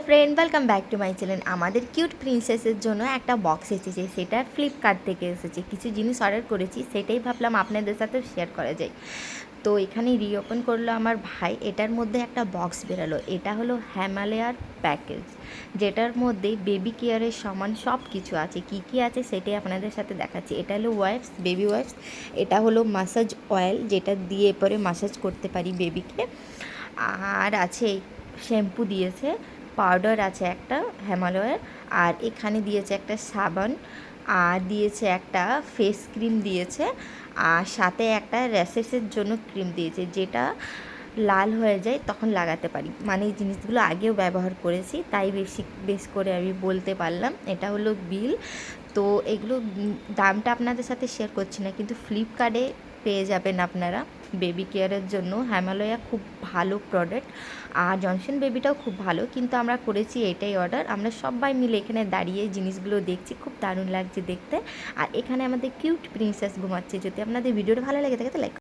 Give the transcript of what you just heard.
Friend, welcome back to my channel. আমাদের cute প্রিন্সেসের জন্য একটা বক্স এসেছে, সেটা ফ্লিপকার্ট থেকে এসেছে। কিছু জিনিস অর্ডার করেছি, সেটাই ভাবলাম আপনাদের সাথে শেয়ার করা যায়। তো এখানে রিওপেন করলো আমার ভাই। এটার মধ্যে একটা বক্স বেরালো। এটা হলো হিমালয়ার প্যাকেজ, যেটার মধ্যে বেবি কেয়ারের সামান সব কিছু আছে। কি কি আছে সেটাই আপনাদের সাথে দেখাচ্ছি। এটা হলো ওয়াইপস, বেবি ওয়াইপস। এটা হলো মাসাজ অয়েল, যেটা দিয়ে পরে মাসাজ করতে পারি বেবিকে। আর আছে শ্যাম্পু দিয়েছে, পাউডার আছে একটা হিমালয়ের, আর এখানে দিয়েছে একটা সাবান, আর দিয়েছে একটা ফেস ক্রিম দিয়েছে, আর সাথে একটা র্যাশেসের জন্য ক্রিম দিয়েছে, যেটা লাল হয়ে যায় তখন লাগাতে পারি। মানে এই জিনিসগুলো আগেও ব্যবহার করেছি, তাই বেশ করে আমি বলতে পারলাম। এটা হলো বিল। তো এগুলো দামটা আপনাদের সাথে শেয়ার করছি না, কিন্তু ফ্লিপকার্টে পেয়ে যাবেন আপনারা বেবি কেয়ারের জন্য। হিমালয়া খুব ভালো প্রোডাক্ট, আর জনসন বেবিটাও খুব ভালো, কিন্তু আমরা করেছি এটাই অর্ডার। আমরা সবাই মিলে এখানে দাঁড়িয়ে জিনিসগুলো দেখছি, খুব দারুণ লাগছে দেখতে। আর এখানে আমাদের কিউট প্রিন্সেস ঘুমাচ্ছে। যদি আপনাদের ভিডিওটা ভালো লাগে থাকে তো লাইক